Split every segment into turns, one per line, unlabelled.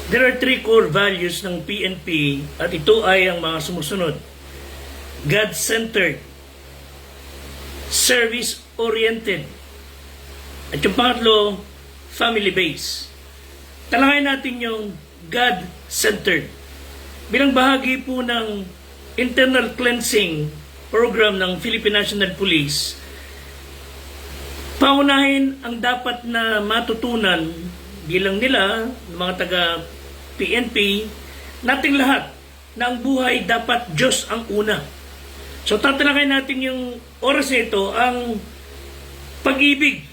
There are three core values ng PNP at ito ay ang mga sumusunod. God-centered, service-oriented, at yung pangatlo, family-based. Talakayin natin yung God-centered. Bilang bahagi po ng internal cleansing program ng Philippine National Police, paunahin ang dapat na matutunan bilang nila, ng mga taga-PNP, nating lahat na ang buhay dapat Diyos ang una. So tatalakay natin yung oras na ito, ang pag-ibig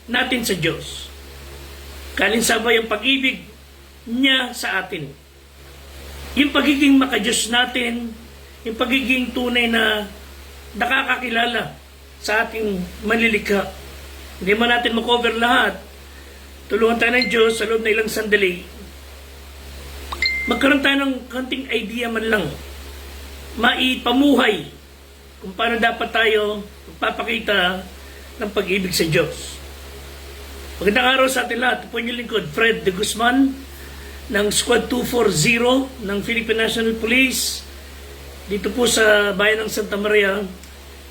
natin sa Diyos. Kalinsabay ang pag-ibig niya sa atin. Yung pagiging makadiyos natin, yung pagiging tunay na nakakakilala sa ating manlilikha. Hindi man natin makover lahat. Tulungan tayo ng Diyos sa loob na ilang sandali. Magkaroon tayo ng konting idea man lang. Maipamuhay kung paano dapat tayo magpapakita ng pag-ibig sa Diyos. Magandang araw sa atin lahat. Po yung lingkod, Fred de Guzman ng Squad 240 ng Philippine National Police dito po sa bayan ng Santa Maria.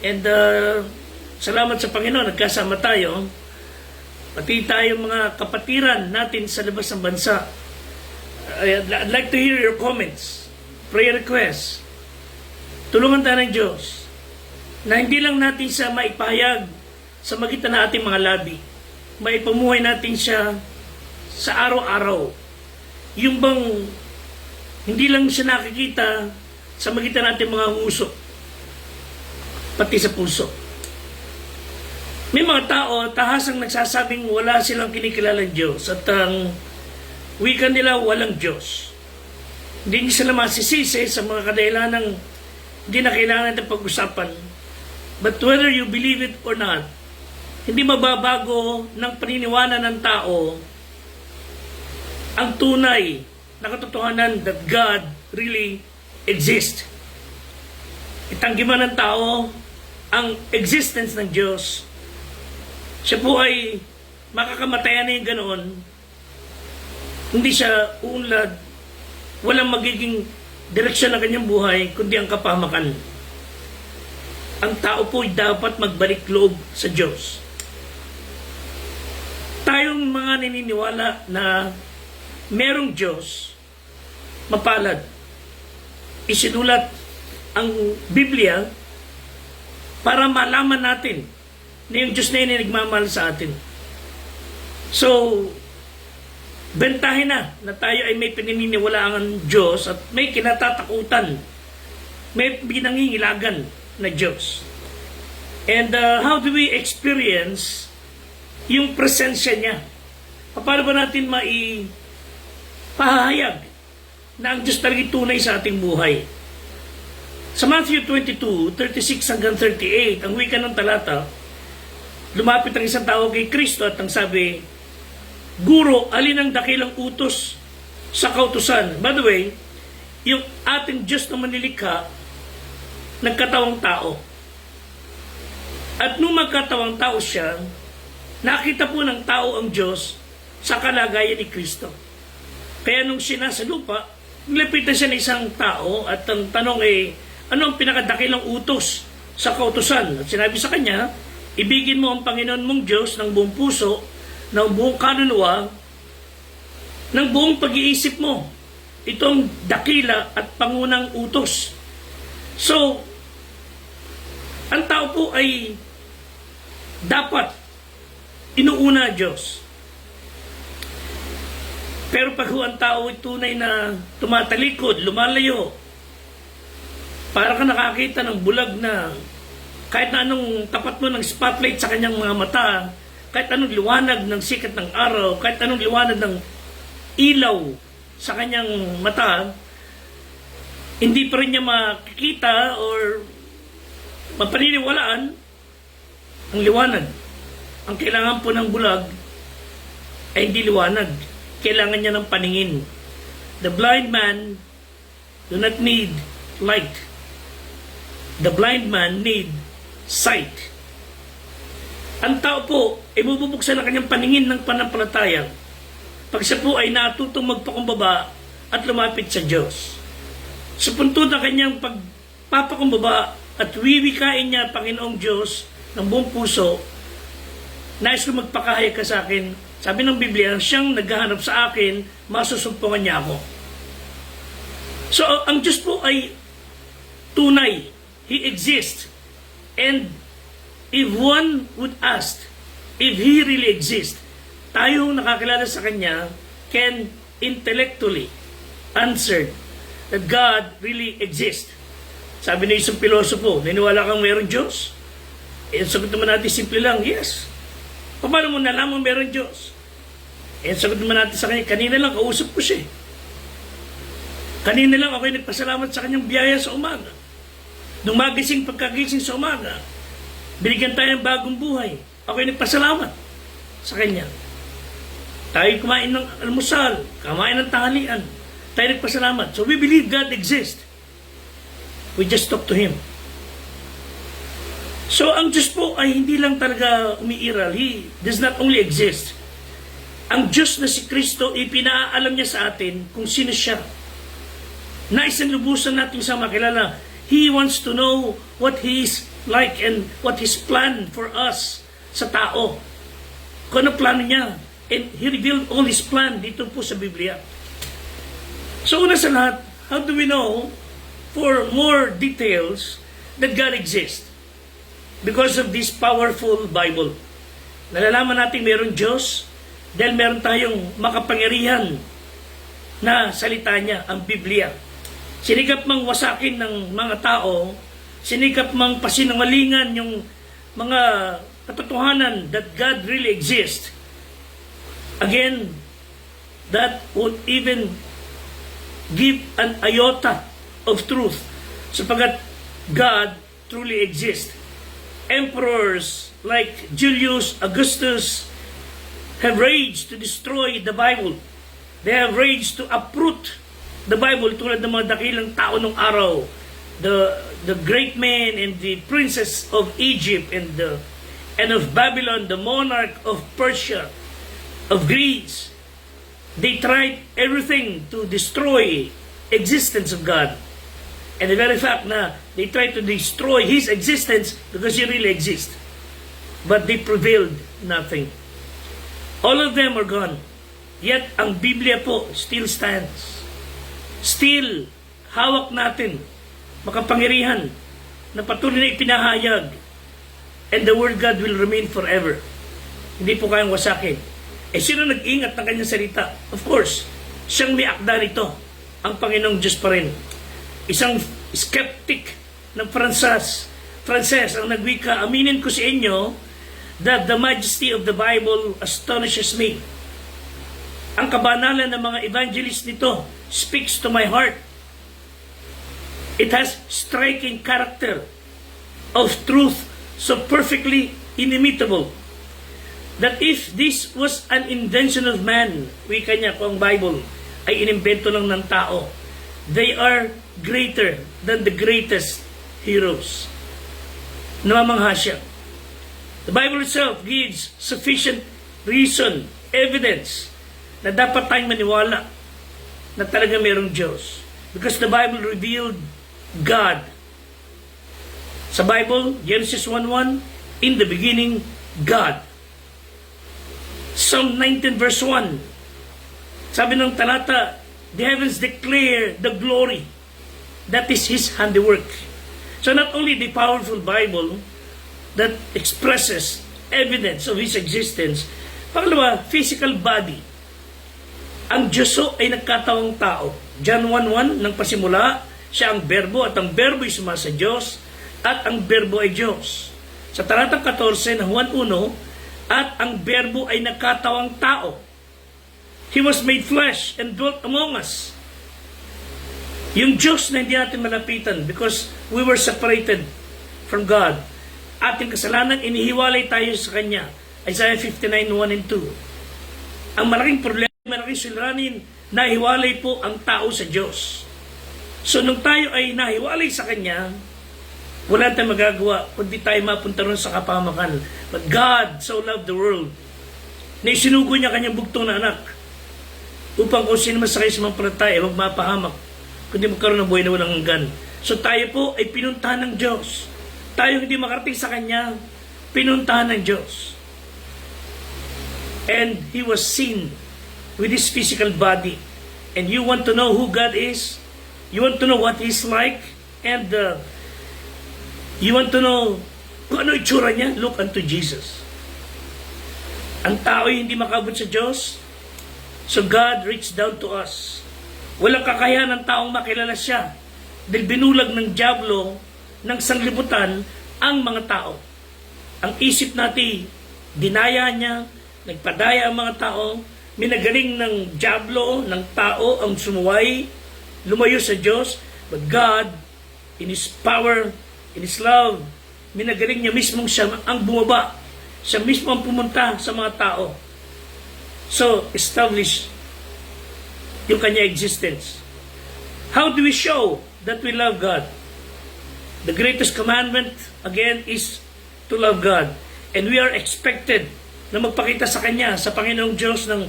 And salamat sa Panginoon, nagkasama tayo. Pati tayo mga kapatiran natin sa labas ng bansa. I'd like to hear your comments, prayer requests. Tulungan tayo ng Diyos na hindi lang natin siya maipahayag sa magitan ng ating mga labi. Maipamuhay natin siya sa araw-araw. Yung bang hindi lang siya nakikita sa magitan ng ating mga nguso, pati sa puso. May mga tao, tahasang nagsasabing wala silang kinikilalang Diyos at ang wika nila walang Diyos. Hindi sila masisisi sa mga kadahilanang hindi na kailangan natin pag-usapan. But whether you believe it or not, hindi mababago ng paniniwala ng tao ang tunay na katotohanan that God really exists. Itanggi man ng tao ang existence ng Diyos. Siya po ay makakamatayan na yung ganoon. Hindi siya uunlad. Walang magiging direksyon ng kanyang buhay, kundi ang kapahamakan. Ang tao po ay dapat magbalik loob sa Diyos. Tayong mga naniniwala na merong Diyos, mapalad. Isinulat ang Biblia para malaman natin na yung Diyos na yun ay nagmamahal sa atin. So, bentahin na tayo ay may pinaniniwalaang Diyos at may kinatatakutan, may pinangingilagan na Diyos. And how do we experience yung presensya niya? Paano ba natin maipahayag na ang Diyos talaga tunay sa ating buhay? Sa Matthew 22, 36 hanggang 38, ang wika ng talata, lumapit ang isang tao kay Kristo at ang sabi, Guro, alin ang dakilang utos sa kautusan? By the way, yung ating Diyos na manilikha, nagkatawang tao. At nung magkatawang tao siya, nakita po ng tao ang Diyos sa kalagayan ni Kristo. Kaya nung siya nasa lupa, nilapitan siya ng isang tao at ang tanong ay, ano ang pinakadakilang utos sa kautusan? At sinabi sa kanya, ibigin mo ang Panginoon mong Diyos ng buong puso, ng buong kaluluwa, ng buong pag-iisip mo. Itong dakila at pangunang utos. So, ang tao po ay dapat inuuna Diyos. Pero pag ang tao ay tunay na tumatalikod, lumalayo, para ka nakakita ng bulag na kahit na anong tapat mo ng spotlight sa kanyang mga mata, kahit anong liwanag ng sikat ng araw, kahit anong liwanag ng ilaw sa kanyang mata, hindi pa rin niya makikita or mapaniniwalaan ang liwanag. Ang kailangan po ng bulag ay hindi liwanag. Kailangan niya ng paningin. The blind man do not need light. The blind man need sight. Ang tao po ay bububuksan ang kanyang paningin ng pananampalataya pag siya po ay natutong magpakumbaba at lumapit sa Diyos. Sa punto na kanyang pagpapakumbaba at wiwikain niya, Panginoong Diyos, ng buong puso, nais ko magpakahayag ka sa akin. Sabi ng Biblia, siyang naghahanap sa akin, masusumpungan niya ako. So, ang Diyos po ay tunay. He exists. And if one would ask, if He really exists, tayong nakakilala sa Kanya can intellectually answer that God really exists. Sabi ng isang pilosopo, naniwala kang mayroong Diyos? Eh, sagot naman natin simple lang, yes. Paano mo nalaman mayroong Diyos? Eh, sagot naman natin sa Kanya, kanina lang kausap ko siya. Kanina lang ako'y nagpasalamat sa Kanyang biyaya sa umaga. Nung pagkagising sa umaga, binigyan tayo ng bagong buhay. Ako'y nagpasalamat sa Kanya. Tayo kumain ng almusal, kumain ng tanghalian. Tayo nagpasalamat. So we believe God exists. We just talk to Him. So ang Diyos po ay hindi lang talaga umiiral. He does not only exist. Ang Diyos na si Kristo, ipinaalam niya sa atin kung sino siya. Nais na lubusan natin sa makilala. He wants to know what He is like and what His plan for us sa tao. Kung ano plano niya. And He revealed all His plan dito po sa Biblia. So una sa lahat, how do we know for more details that God exists? Because of this powerful Bible. Nalalaman natin mayroong Diyos dahil meron tayong makapangyarihan na salita niya, ang Biblia. Sinikap mang wasakin ng mga tao, sinikap mang pasinungalingan yung mga katotohanan that God really exists. Again, that would even give an iota of truth sapagat God truly exists. Emperors like Julius Augustus have raged to destroy the Bible. They have raged to uproot the Bible tulad ng mga dakilang tao ng araw. The great men and the princess of Egypt and of Babylon, the monarch of Persia, of Greece. They tried everything to destroy existence of God. And the very fact na they tried to destroy His existence because He really exists. But they prevailed nothing. All of them are gone. Yet, ang Biblia po still stands. Still, hawak natin, makapangyarihan, na patuloy na ipinahayag. And the Word God will remain forever. Hindi po kayang wasakin. Eh, sino nag-ingat ng kanyang salita? Of course, siyang may akda nito, ang Panginoong Diyos pa rin. Isang skeptic ng Frances ang nagwika, aminin ko sa inyo that the majesty of the Bible astonishes me. Ang kabanalan ng mga evangelist nito speaks to my heart. It has striking character of truth so perfectly inimitable that if this was an invention of man, wika niya po ang Bible, ay inimbento lang ng tao, they are greater than the greatest heroes. Namamangha siya. The Bible itself gives sufficient reason, evidence, na dapat tayong maniwala na talaga mayroong Diyos. Because the Bible revealed God. Sa Bible, Genesis 1:1, in the beginning, God. Psalm 19 verse 1, sabi ng talata, the heavens declare the glory. That is His handiwork. So not only the powerful Bible that expresses evidence of His existence, pangalawa, physical body. Ang Diyoso ay nagkatawang tao. John 1:1, nang pasimula, siya ang berbo at ang berbo ay suma sa Diyos at ang berbo ay Diyos. Sa talatang 14 ng Juan 1, at ang berbo ay nagkatawang tao. He was made flesh and dwelt among us. Yung Diyos na hindi natin malapitan because we were separated from God. Ating kasalanan, inihiwalay tayo sa Kanya. Isaiah 59:1 and 2. Ang malaking problema, malaking suliranin, nahiwalay po ang tao sa Diyos. So nung tayo ay nahiwalay sa Kanya, wala tayong magagawa kundi tayo mapunta ron sa kapahamakan. But God so loved the world na isinugo niya Kanyang bugtong na anak upang kung sino man sakay sa mga palataya, huwag mapahamak, kundi magkaroon ng buhay na walang hanggan. So tayo po ay pinuntahan ng Diyos. Tayo hindi makarating sa Kanya, pinuntahan ng Diyos. And He was seen with His physical body. And you want to know who God is? You want to know what He's like? And you want to know kung ano itsura niya? Look unto Jesus. Ang tao ay hindi makabot sa Diyos. So God reached down to us. Walang kakayahan ng taong makilala siya. Dahil binulag ng dyablo ng sanglibutan ang mga tao. Ang isip natin, dinaya niya, nagpadaya ang mga tao, minagaling ng dyablo, ng tao ang sumuway, lumayo sa Diyos. But God, in His power, in His love, minagaling niya mismong siya ang bumaba. Siya mismo ang pumunta sa mga tao. So, establish yung kanya existence. How do we show that we love God? The greatest commandment, again, is to love God. And we are expected na magpakita sa Kanya, sa Panginoong Diyos, ng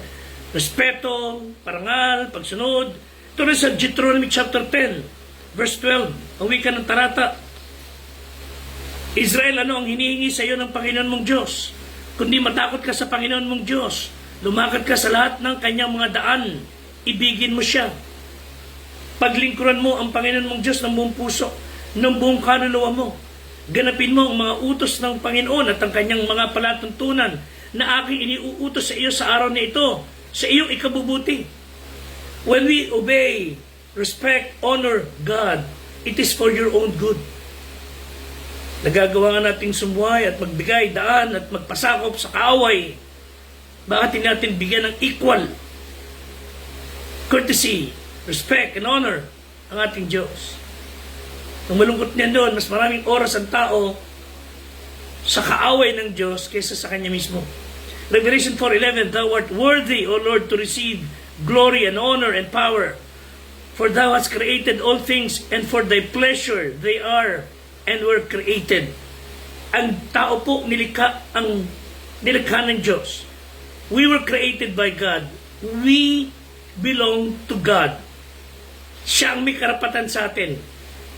respeto, parangal, pagsunod. Ito rin sa Deuteronomy chapter 10, verse 12, ang wika ng tarata. Israel, ano ang hinihingi sa iyo ng Panginoon mong Diyos? Kundi matakot ka sa Panginoon mong Diyos. Lumakad ka sa lahat ng kanyang mga daan. Ibigin mo siya. Paglingkuran mo ang Panginoon mong Diyos ng buong puso, ng buong kaluluwa mo. Ganapin mo ang mga utos ng Panginoon at ang kanyang mga palatuntunan na aking iniuutos sa iyo sa araw na ito, sa iyong ikabubuti. When we obey, respect, honor God, it is for your own good. Nagagawa nga nating sumuhay at magbigay daan at magpasakop sa kaaway. Bakit natin bigyan ng equal courtesy, respect, and honor ang ating Diyos? Ang malungkot niya doon, mas maraming oras ang tao sa kaaway ng Diyos kaysa sa Kanya mismo. Revelation 4:11, Thou art worthy, O Lord, to receive glory and honor and power. For Thou hast created all things, and for Thy pleasure they are and were created. Ang tao po nilikha ng Diyos. We were created by God. We belong to God. Siya ang may karapatan sa atin.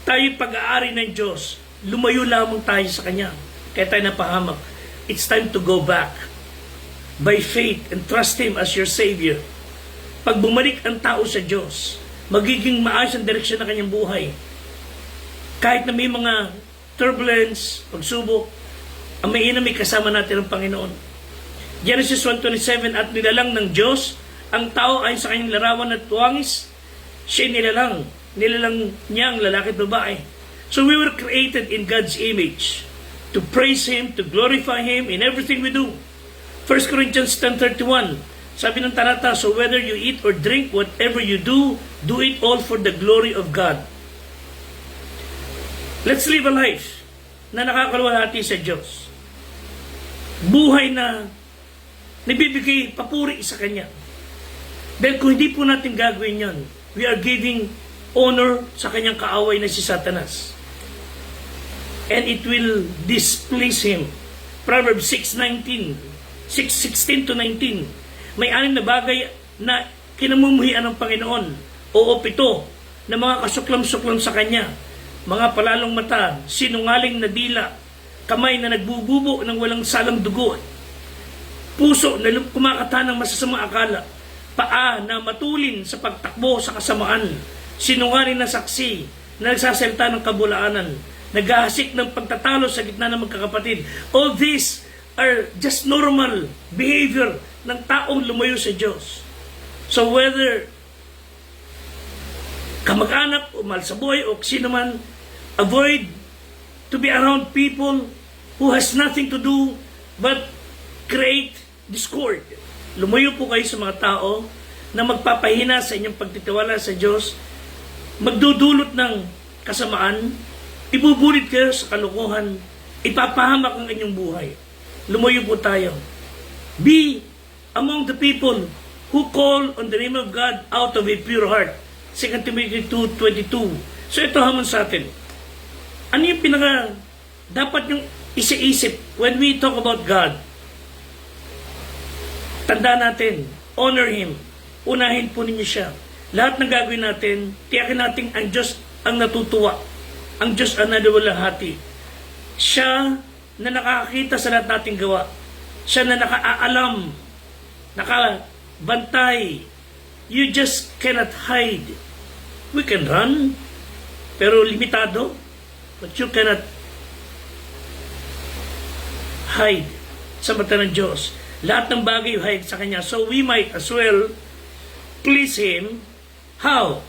Tayo pag-aari ng Diyos. Lumayo lamang tayo sa Kanya. Kaya tayo napahamak. It's time to go back by faith and trust Him as your Savior. Pag bumalik ang tao sa Diyos, magiging maayos ang direksyon ng kanyang buhay. Kahit na may mga turbulence, pagsubok, ang may kasama natin ang Panginoon. Genesis 1:27, at nilalang ng Diyos ang tao ayon sa kanyang larawan at tuwangis. Siya nilalang niya ang lalaki at babae. So we were created in God's image to praise Him, to glorify Him in everything we do. 1 Corinthians 10:31, sabi ng talata, so whether you eat or drink, whatever you do, do it all for the glory of God. Let's live a life na nakakaluwalhati sa Diyos. Buhay na nabibigay papuri sa Kanya. Dahil kung hindi po natin gagawin yan, we are giving honor sa kanyang kaaway na si Satanas. And it will displease him. Proverbs 6:16 to 19. May 6 na bagay na kinamumuhian ng Panginoon. O 7 na mga kasuklam-suklam sa Kanya. Mga palalong mata, sinungaling na dila, kamay na nagbububo ng walang salang dugo, puso na kumakata ng masasamang akala, paa na matulin sa pagtakbo sa kasamaan, sinungaling na saksi na nagsasalita ng kabulaanan, naghahasik ng pagtatalo sa gitna ng magkakapatid. All these are just normal behavior ng taong lumayo sa Diyos. So whether kamag-anak o mahal sa buhay o sino man, avoid to be around people who has nothing to do but create discord. Lumayo po kayo sa mga tao na magpapahina sa inyong pagtitiwala sa Diyos, magdudulot ng kasamaan, ibubulit kayo sa kalokohan, ipapahamak ang inyong buhay. Lumayo po tayo. Be among the people who call on the name of God out of a pure heart. 2 Timothy 2:22. So ito hamon sa atin. Ano yung dapat yung isip when we talk about God? Tanda natin, honor Him, unahin po ninyo siya. Lahat ng gagawin natin, tiyakin natin ang Diyos ang natutuwa. Ang Diyos ang naluwalhati. Siya na nakakakita sa lahat nating gawa. Siya na nakaalam, nakabantay. You just cannot hide. We can run, pero limitado. But you cannot hide sa mata ng Diyos. Lahat ng bagay hide sa Kanya. So we might as well please Him. How?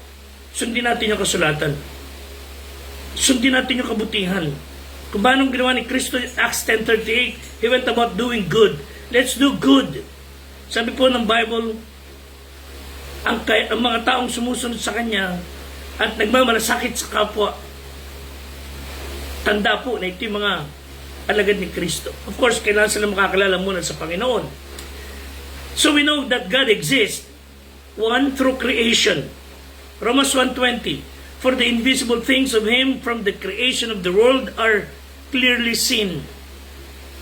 Sundin natin yung kasulatan. Sundin natin yung kabutihan. Kung paano ginawa ni Kristo, Acts 10:38, He went about doing good. Let's do good. Sabi po ng Bible, ang mga taong sumusunod sa Kanya at nagmamalasakit sa kapwa, tanda po na ito yung mga alagad ni Kristo. Of course, kailangan sila makakilala muna sa Panginoon. So we know that God exists, one, through creation. Romans 1:20, for the invisible things of Him from the creation of the world are clearly seen.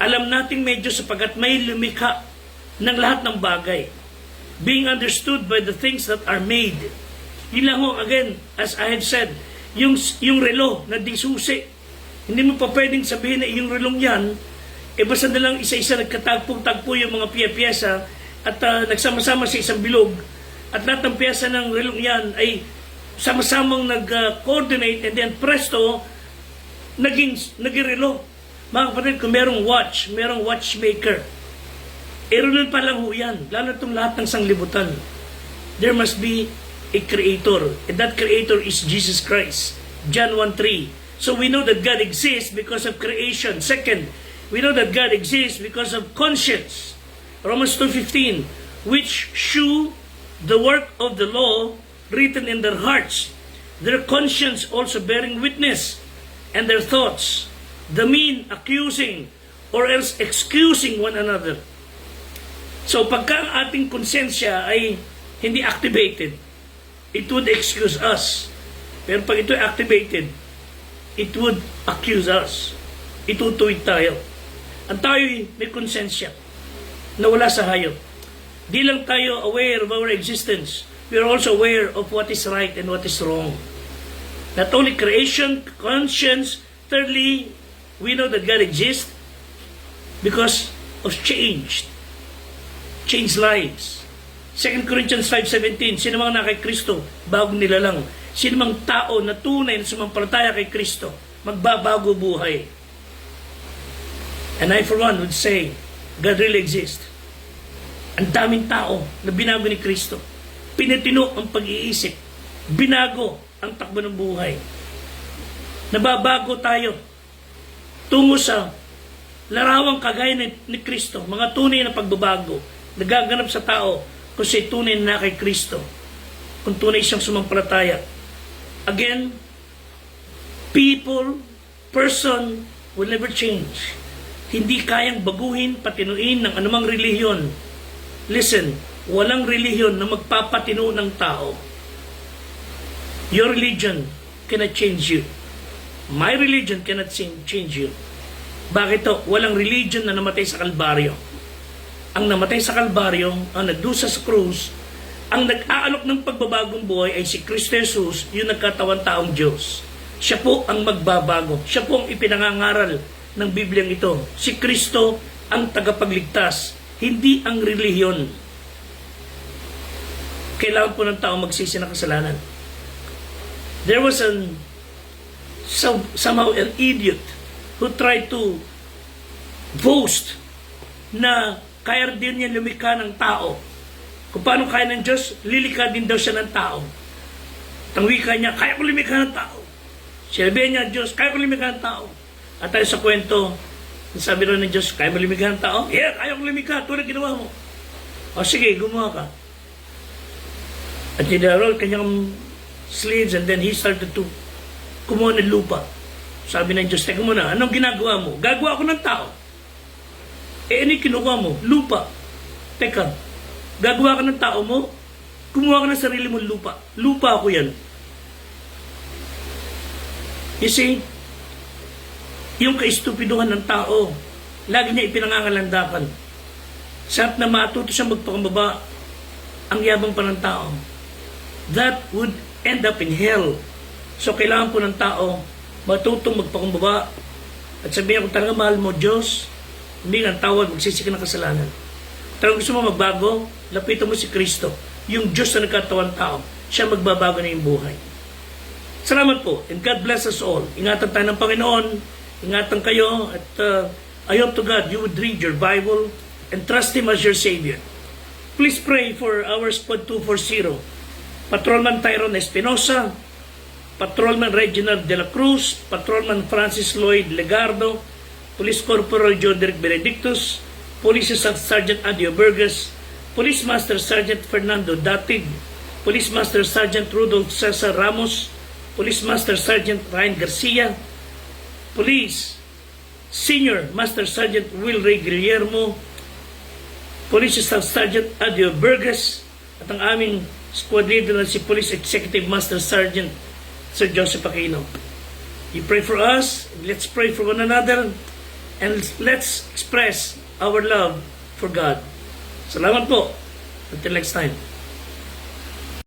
Alam nating medyo sapagat may lumikha ng lahat ng bagay, being understood by the things that are made. Yun lang ho, again, as I have said, yung relo na di susi, hindi mo pa pwedeng sabihin na yung relong yan, basta na lang isa-isa nagkatagpo-tagpo yung mga piyesa at nagsama-sama sa isang bilog, at lahat ng piyesa ng relong yan ay sama-samang nag-coordinate, and then presto, naging relo. Mga kapatid, kung merong watch, merong watchmaker, ron pa lang ho yan, lalo itong lahat ng sanglibutan. There must be a creator, and that creator is Jesus Christ. John 1:3. So we know that God exists because of creation. Second, we know that God exists because of conscience. Romans 2:15, which shew the work of the law written in their hearts, their conscience also bearing witness, and their thoughts, the mean accusing or else excusing one another. So pagka ang ating konsensya ay hindi activated, it would excuse us. Pero pag ito ay activated, it would accuse us. Itutuwid tayo. Ang tayo'y may konsensya na wala sa hayop. Di lang tayo aware of our existence, we are also aware of what is right and what is wrong. Not only creation, conscience, thirdly, we know that God exists because of changed lives. 2 Corinthians 5:17, sino mga na kay Kristo, bagong nilalang. Sino mang tao na tunay na sumampalataya kay Kristo, magbabago buhay. And I for one would say, God really exists. Ang daming tao na binago ni Kristo. Pinatino ang pag-iisip. Binago ang takbo ng buhay. Nababago tayo tungo sa larawang kagaya ni Kristo. Mga tunay na pagbabago nagaganap sa tao kung siya tunay na kay Kristo. Kung tunay siyang sumampalataya. Again, person will never change. Hindi kayang baguhin, patinuin ng anumang relihiyon. Listen, walang relihiyon na magpapatino ng tao. Your religion cannot change you. My religion cannot change you. Bakit to? Walang religion na namatay sa Kalbaryo. Ang namatay sa Kalbaryo, ang nagdusa sa krus, ang nag-aalok ng pagbabagong buhay ay si Kristo Jesus, yung nagkatawan taong Diyos. Siya po ang magbabago. Siya po ang ipinangangaral ng Bibliang ito. Si Kristo ang tagapagligtas, hindi ang relihiyon. Kailangan po ng tao magsisi ng kasalanan. There was somehow an idiot who tried to boast na kaya din niya lumikha ng tao. Kung paano kaya ng Diyos, lilikha din daw siya ng tao. Ang wika niya, kaya ko lumikha ng tao. Sinabi niya, Diyos, kaya ko lumikha ng tao. At tayo sa kwento, sabi rin ng Diyos, kaya mo lumikha ng tao? Yeah, kaya ko lumikha, tulad ginawa mo. O sige, gumawa ka. At tinarol kanyang sleeves, and then he started to kumuha ng lupa. Sabi ng Diyos, teka muna, anong ginagawa mo? Gagawa ako ng tao. Ano yung kinuha mo? Lupa. Teka, gagawa ka ng tao mo, kumuha ka ng sarili mong lupa. Lupa ako yan. You see, yung kaistupiduhan ng tao, lagi niya ipinangangalandakan. Sa na matuto siya magpakambaba, ang yabang pa ng tao, that would end up in hell. So kailangan po ng tao matutong magpakumbaba at sabihin kung talaga mahal mo Diyos, hindi ang tawad, magsisi ka ng kasalanan. Talagang gusto mo magbago, lapitan mo si Kristo, yung Diyos na nagkatawan tao, siya magbabago na yung buhay. Salamat po, and God bless us all. Ingatan tayo ng Panginoon, ingatan kayo, at I hope to God you would read your Bible and trust Him as your Savior. Please pray for our Squad 240, Patrolman Tyrone Espinosa, Patrolman Reginald De La Cruz, Patrolman Francis Lloyd Legardo, Police Corporal John Derek Benedictus, Police Staff Sergeant Adio Burgess, Police Master Sergeant Fernando Datig, Police Master Sergeant Rudolph Cesar Ramos, Police Master Sergeant Ryan Garcia, Police Senior Master Sergeant Will Ray Guillermo, Police Staff Sergeant Adio Burgess, at ang aming squad leader na si Police Executive Master Sergeant Sir Joseph Aquino. You pray for us, let's pray for one another, and let's express our love for God. Salamat po. Until next time.